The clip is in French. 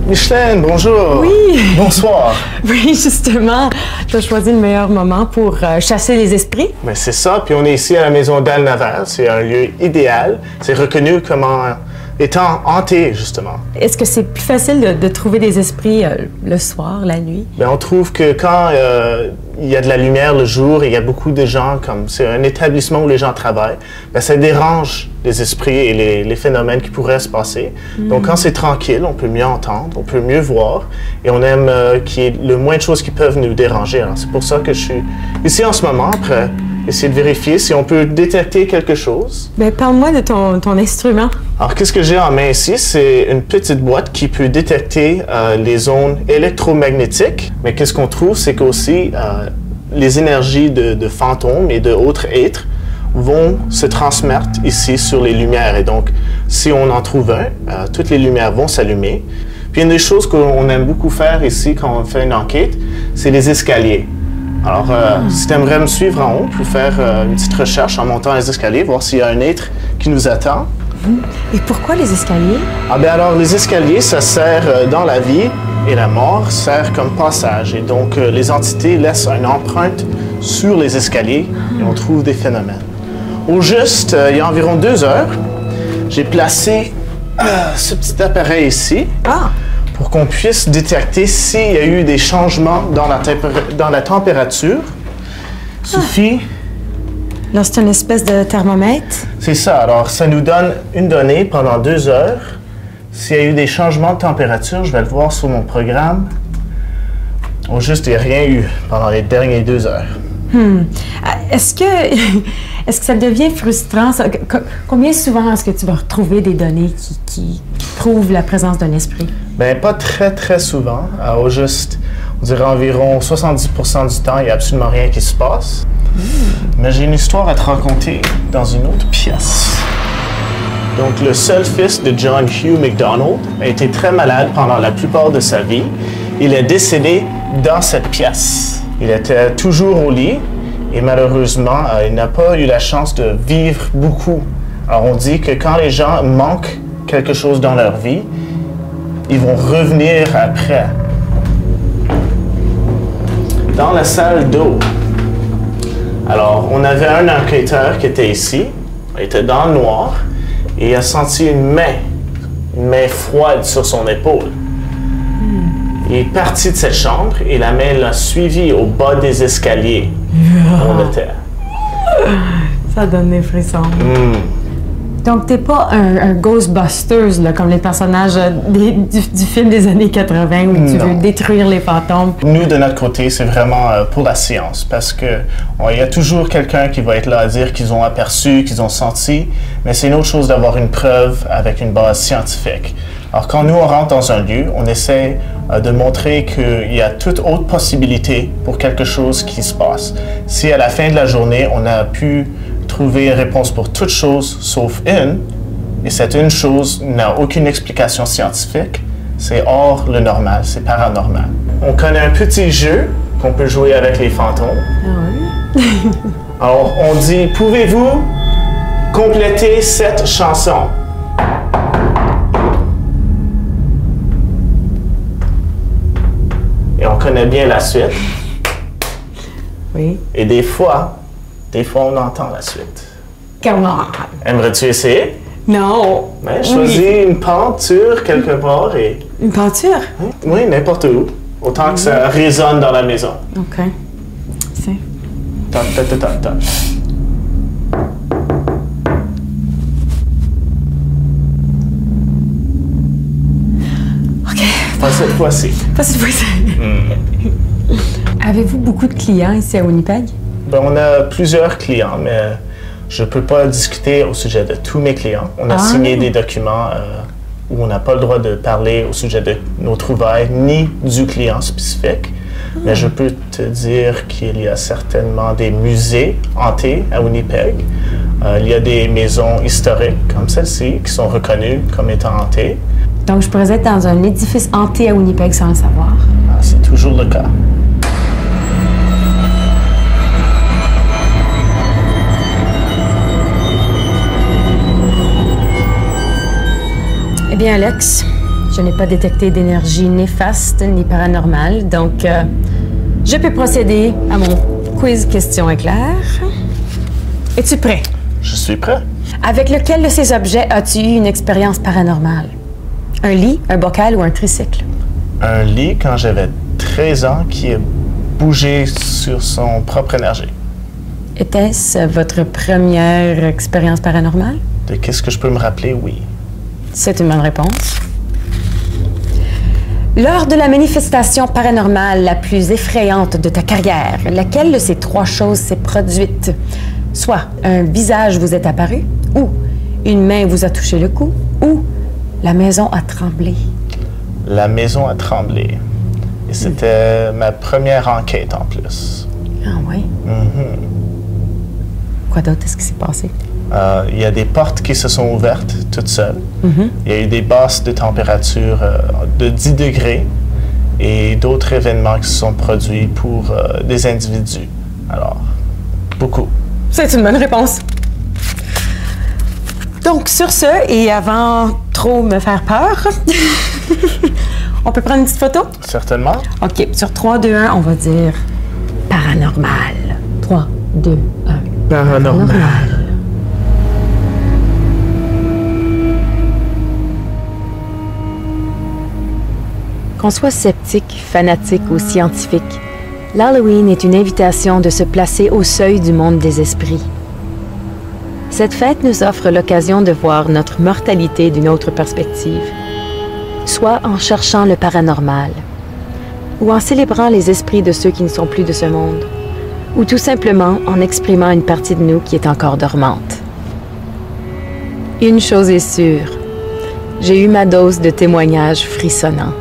Micheline, bonjour. Oui. Bonsoir. Oui, justement, tu as choisi le meilleur moment pour chasser les esprits. Mais c'est ça, puis on est ici à la maison d'Anne Navarre. C'est un lieu idéal. C'est reconnu comme étant hanté, justement. Est-ce que c'est plus facile de trouver des esprits le soir, la nuit? Bien, on trouve que quand il y a de la lumière le jour et il y a beaucoup de gens, comme c'est un établissement où les gens travaillent, bien, ça dérange les esprits et les phénomènes qui pourraient se passer. Donc, quand c'est tranquille, on peut mieux entendre, on peut mieux voir et on aime qu'il y ait le moins de choses qui peuvent nous déranger. Alors, c'est pour ça que je suis ici en ce moment, après essayer de vérifier si on peut détecter quelque chose. Bien, parle-moi de ton instrument. Alors, qu'est-ce que j'ai en main ici? C'est une petite boîte qui peut détecter les ondes électromagnétiques. Mais qu'est-ce qu'on trouve? C'est qu'aussi, les énergies de fantômes et d'autres êtres vont se transmettre ici sur les lumières. Et donc, si on en trouve un, toutes les lumières vont s'allumer. Puis, une des choses qu'on aime beaucoup faire ici quand on fait une enquête, c'est les escaliers. Alors, si tu aimerais me suivre en haut, on peut faire une petite recherche en montant les escaliers, voir s'il y a un être qui nous attend. Et pourquoi les escaliers? Ah bien alors, les escaliers, ça sert dans la vie et la mort sert comme passage. Et donc, les entités laissent une empreinte sur les escaliers et on trouve des phénomènes. Au juste, il y a environ 2 heures, j'ai placé ce petit appareil ici. Pour qu'on puisse détecter s'il y a eu des changements dans la température. Il suffit... Là, c'est une espèce de thermomètre? C'est ça. Alors, ça nous donne une donnée pendant 2 heures. S'il y a eu des changements de température, je vais le voir sur mon programme. Au juste, il n'y a rien eu pendant les dernières 2 heures. Est-ce que ça devient frustrant? Combien souvent est-ce que tu vas retrouver des données qui prouvent la présence d'un esprit? Bien, pas très, très souvent. Au juste, on dirait environ 70% du temps, il n'y a absolument rien qui se passe. Mais j'ai une histoire à te raconter dans une autre pièce. Donc, le seul fils de John Hugh MacDonald a été très malade pendant la plupart de sa vie. Il est décédé dans cette pièce. Il était toujours au lit et malheureusement, il n'a pas eu la chance de vivre beaucoup. Alors, on dit que quand les gens manquent quelque chose dans leur vie, ils vont revenir après. Dans la salle d'eau, alors, on avait un enquêteur qui était ici, il était dans le noir, et il a senti une main froide sur son épaule. Il est parti de cette chambre et la main l'a suivi au bas des escaliers où on était. Ça donne des frissons. Donc, t'es pas un Ghostbusters, là, comme les personnages du film des années 80 où tu veux détruire les fantômes. Nous, de notre côté, c'est vraiment pour la science, parce que il y a toujours quelqu'un qui va être là à dire qu'ils ont aperçu, qu'ils ont senti, mais c'est une autre chose d'avoir une preuve avec une base scientifique. Alors, quand nous, on rentre dans un lieu, on essaie de montrer qu'il y a toute autre possibilité pour quelque chose qui se passe. Si à la fin de la journée, on a pu trouver une réponse pour toute chose sauf une, et cette une chose n'a aucune explication scientifique, c'est hors le normal, c'est paranormal. On connaît un petit jeu qu'on peut jouer avec les fantômes. Ah oui? Alors, on dit, pouvez-vous compléter cette chanson? Et on connaît bien la suite. Oui. Et des fois, on entend la suite. Comment? Aimerais-tu essayer? Non. Ben, choisis une peinture quelque part et... Une peinture? Oui, n'importe où. Autant que ça résonne dans la maison. OK. C'est... Ta, ta, ta, ta, ta. OK. Pas cette fois-ci. Pas cette fois-ci. Avez-vous beaucoup de clients ici à Winnipeg? Ben, on a plusieurs clients, mais je ne peux pas discuter au sujet de tous mes clients. On a signé des documents où on n'a pas le droit de parler au sujet de nos trouvailles ni du client spécifique. Mais je peux te dire qu'il y a certainement des musées hantés à Winnipeg. Il y a des maisons historiques comme celle-ci qui sont reconnues comme étant hantées. Donc, je pourrais être dans un édifice hanté à Winnipeg sans le savoir. Ah, c'est toujours le cas. Eh bien, Alex, Je n'ai pas détecté d'énergie néfaste ni paranormale, donc je peux procéder à mon quiz question éclair. Es-tu prêt? Je suis prêt. Avec lequel de ces objets as-tu eu une expérience paranormale? Un lit, un bocal ou un tricycle? Un lit quand j'avais 13 ans qui a bougé sur son propre énergie. Était-ce votre première expérience paranormale? De qu'est-ce que je peux me rappeler? Oui. C'est une bonne réponse. Lors de la manifestation paranormale la plus effrayante de ta carrière, laquelle de ces trois choses s'est produite? Soit un visage vous est apparu, ou une main vous a touché le cou, ou la maison a tremblé. La maison a tremblé. Et c'était ma première enquête en plus. Ah oui? Quoi d'autre est-ce qui s'est passé? Il y a des portes qui se sont ouvertes toutes seules. Il y a eu des basses de température de 10 degrés et d'autres événements qui se sont produits pour des individus. Alors, beaucoup. C'est une bonne réponse. Donc, sur ce, et avant trop me faire peur, on peut prendre une petite photo? Certainement. OK. Sur 3, 2, 1, on va dire paranormal. 3, 2, 1. Paranormal. Qu'on soit sceptique, fanatique ou scientifique, l'Halloween est une invitation de se placer au seuil du monde des esprits. Cette fête nous offre l'occasion de voir notre mortalité d'une autre perspective, soit en cherchant le paranormal, ou en célébrant les esprits de ceux qui ne sont plus de ce monde, ou tout simplement en exprimant une partie de nous qui est encore dormante. Une chose est sûre, j'ai eu ma dose de témoignages frissonnants.